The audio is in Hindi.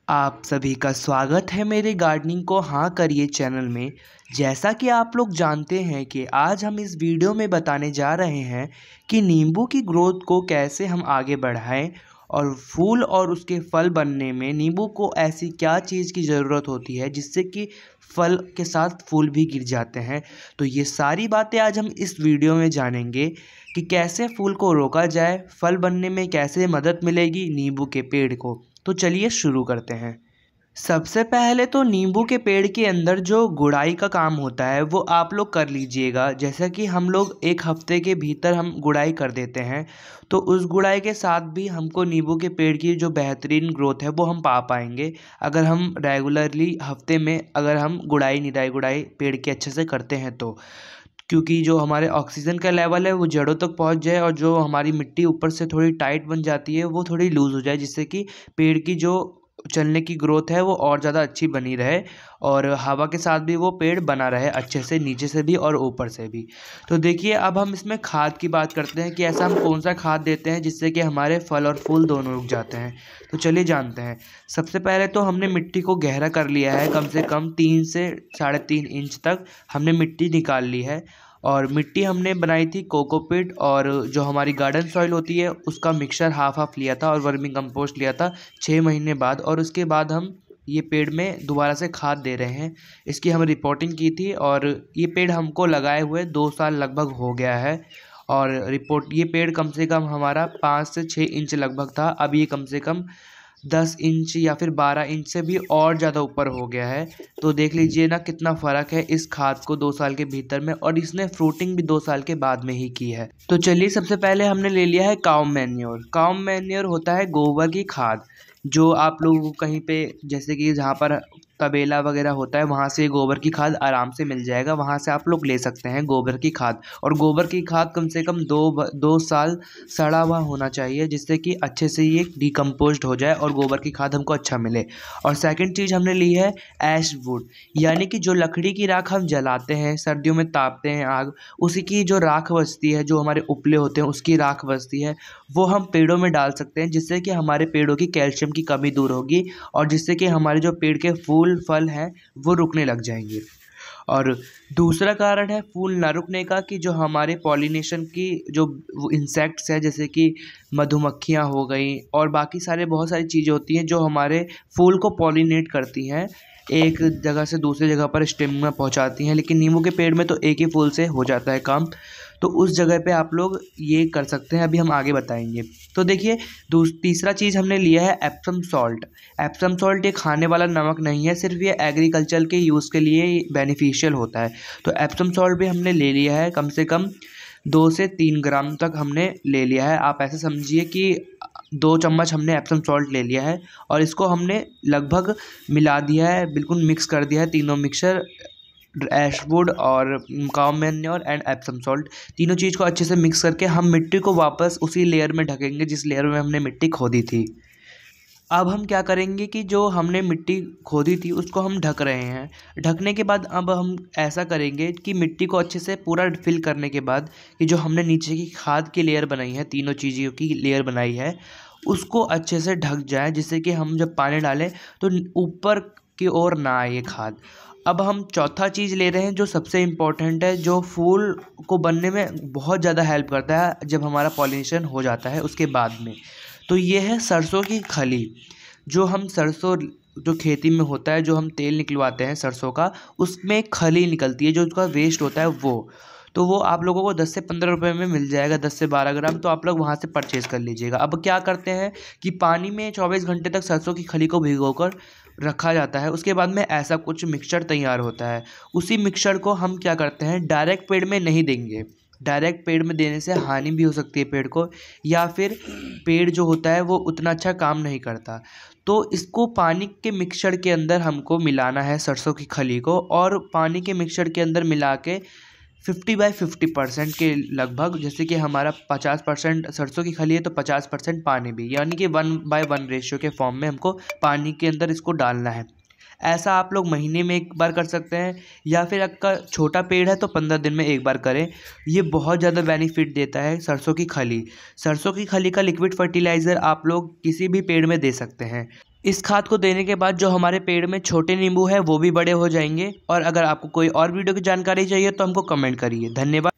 आप सभी का स्वागत है मेरे गार्डनिंग को हाँ करिए चैनल में। जैसा कि आप लोग जानते हैं कि आज हम इस वीडियो में बताने जा रहे हैं कि नींबू की ग्रोथ को कैसे हम आगे बढ़ाएं और फूल और उसके फल बनने में नींबू को ऐसी क्या चीज़ की ज़रूरत होती है जिससे कि फल के साथ फूल भी गिर जाते हैं। तो ये सारी बातें आज हम इस वीडियो में जानेंगे कि कैसे फूल को रोका जाए, फल बनने में कैसे मदद मिलेगी नींबू के पेड़ को। तो चलिए शुरू करते हैं। सबसे पहले तो नींबू के पेड़ के अंदर जो गुड़ाई का काम होता है वो आप लोग कर लीजिएगा। जैसा कि हम लोग एक हफ्ते के भीतर हम गुड़ाई कर देते हैं, तो उस गुड़ाई के साथ भी हमको नींबू के पेड़ की जो बेहतरीन ग्रोथ है वो हम पा पाएंगे अगर हम रेगुलरली हफ्ते में अगर हम गुड़ाई निराई गुड़ाई पेड़ की अच्छे से करते हैं तो। क्योंकि जो हमारे ऑक्सीजन का लेवल है वो जड़ों तक पहुंच जाए और जो हमारी मिट्टी ऊपर से थोड़ी टाइट बन जाती है वो थोड़ी लूज़ हो जाए, जिससे कि पेड़ की जो चलने की ग्रोथ है वो और ज़्यादा अच्छी बनी रहे और हवा के साथ भी वो पेड़ बना रहे अच्छे से, नीचे से भी और ऊपर से भी। तो देखिए अब हम इसमें खाद की बात करते हैं कि ऐसा हम कौन सा खाद देते हैं जिससे कि हमारे फल और फूल दोनों रुक जाते हैं। तो चलिए जानते हैं। सबसे पहले तो हमने मिट्टी को गहरा कर लिया है, कम से कम 3 से 3.5 इंच तक हमने मिट्टी निकाल ली है। और मिट्टी हमने बनाई थी कोकोपीट और जो हमारी गार्डन सॉइल होती है उसका मिक्सचर हाफ लिया था और वर्मी कंपोस्ट लिया था 6 महीने बाद। और उसके बाद हम ये पेड़ में दोबारा से खाद दे रहे हैं। इसकी हम रिपोर्टिंग की थी और ये पेड़ हमको लगाए हुए 2 साल लगभग हो गया है। और ये पेड़ कम से कम हमारा 5 से 6 इंच लगभग था, अब ये कम से कम 10 इंच या फिर 12 इंच से भी और ज़्यादा ऊपर हो गया है। तो देख लीजिए ना कितना फ़र्क है इस खाद को 2 साल के भीतर में, और इसने फ्रूटिंग भी 2 साल के बाद में ही की है। तो चलिए सबसे पहले हमने ले लिया है काउ मैन्योर। काउ मैन्योर होता है गोबर की खाद, जो आप लोग कहीं पे जैसे कि जहाँ पर तबेला वगैरह होता है वहाँ से गोबर की खाद आराम से मिल जाएगा, वहाँ से आप लोग ले सकते हैं गोबर की खाद। और गोबर की खाद कम से कम 2 साल सड़ा हुआ होना चाहिए, जिससे कि अच्छे से ये डिकम्पोज्ड हो जाए और गोबर की खाद हमको अच्छा मिले। और सेकंड चीज़ हमने ली है ऐश वुड, यानी कि जो लकड़ी की राख हम जलाते हैं, सर्दियों में तापते हैं आग, उसी की जो राख बचती है, जो हमारे उपले होते हैं उसकी राख बचती है, वो हम पेड़ों में डाल सकते हैं, जिससे कि हमारे पेड़ों की कैल्शियम की कमी दूर होगी और जिससे कि हमारे जो पेड़ के फूल फल हैं वो रुकने लग जाएंगे। और दूसरा कारण है फूल ना रुकने का कि जो हमारे पॉलिनेशन की जो इंसेक्ट्स है, जैसे कि मधुमक्खियाँ हो गई और बाकी सारे बहुत सारी चीज़ें होती हैं जो हमारे फूल को पॉलिनेट करती हैं, एक जगह से दूसरी जगह पर स्टेम में पहुंचाती हैं। लेकिन नींबू के पेड़ में तो एक ही फूल से हो जाता है काम, तो उस जगह पे आप लोग ये कर सकते हैं, अभी हम आगे बताएंगे। तो देखिए तीसरा चीज़ हमने लिया है एप्सम सॉल्ट। एप्सम सॉल्ट एक खाने वाला नमक नहीं है, सिर्फ ये एग्रीकल्चर के यूज़ के लिए बेनिफिशियल होता है। तो एप्सम सॉल्ट भी हमने ले लिया है, कम से कम 2 से 3 ग्राम तक हमने ले लिया है। आप ऐसे समझिए कि 2 चम्मच हमने एप्सम सॉल्ट ले लिया है और इसको हमने लगभग मिला दिया है, बिल्कुल मिक्स कर दिया है तीनों मिक्सचर, ऐशवुड और cow manure and Epsom salt, तीनों चीज़ को अच्छे से मिक्स करके हम मिट्टी को वापस उसी लेयर में ढकेंगे जिस लेयर में हमने मिट्टी खोदी थी। अब हम क्या करेंगे कि जो हमने मिट्टी खोदी थी उसको हम ढक रहे हैं। ढकने के बाद अब हम ऐसा करेंगे कि मिट्टी को अच्छे से पूरा फिल करने के बाद कि जो हमने नीचे की खाद की लेयर बनाई है, तीनों चीज़ों की लेयर बनाई है, उसको अच्छे से ढक जाए, जिससे कि हम जब पानी डालें तो ऊपर की ओर ना आए ये खाद। अब हम चौथा चीज़ ले रहे हैं जो सबसे इम्पोर्टेंट है, जो फूल को बनने में बहुत ज़्यादा हेल्प करता है जब हमारा पॉलिनेशन हो जाता है उसके बाद में। तो ये है सरसों की खली। जो हम सरसों जो खेती में होता है, जो हम तेल निकलवाते हैं सरसों का, उसमें एक खली निकलती है जो उसका वेस्ट होता है वो। तो वो आप लोगों को 10 से 15 रुपए में मिल जाएगा, 10 से 12 ग्राम, तो आप लोग वहाँ से परचेज़ कर लीजिएगा। अब क्या करते हैं कि पानी में 24 घंटे तक सरसों की खली को भिगोकर रखा जाता है, उसके बाद में ऐसा कुछ मिक्सचर तैयार होता है। उसी मिक्सचर को हम क्या करते हैं डायरेक्ट पेड़ में नहीं देंगे, डायरेक्ट पेड़ में देने से हानि भी हो सकती है पेड़ को, या फिर पेड़ जो होता है वो उतना अच्छा काम नहीं करता। तो इसको पानी के मिक्सचर के अंदर हमको मिलाना है सरसों की खली को, और पानी के मिक्सचर के अंदर मिला के 50/50% के लगभग, जैसे कि हमारा 50% सरसों की खली है तो 50% पानी भी, यानी कि 1/1 रेशियो के फॉर्म में हमको पानी के अंदर इसको डालना है। ऐसा आप लोग महीने में एक बार कर सकते हैं, या फिर आपका छोटा पेड़ है तो 15 दिन में एक बार करें। ये बहुत ज़्यादा बेनिफिट देता है सरसों की खली। सरसों की खली का लिक्विड फर्टिलाइज़र आप लोग किसी भी पेड़ में दे सकते हैं। इस खाद को देने के बाद जो हमारे पेड़ में छोटे नींबू है वो भी बड़े हो जाएंगे। और अगर आपको कोई और वीडियो की जानकारी चाहिए तो हमको कमेंट करिए। धन्यवाद।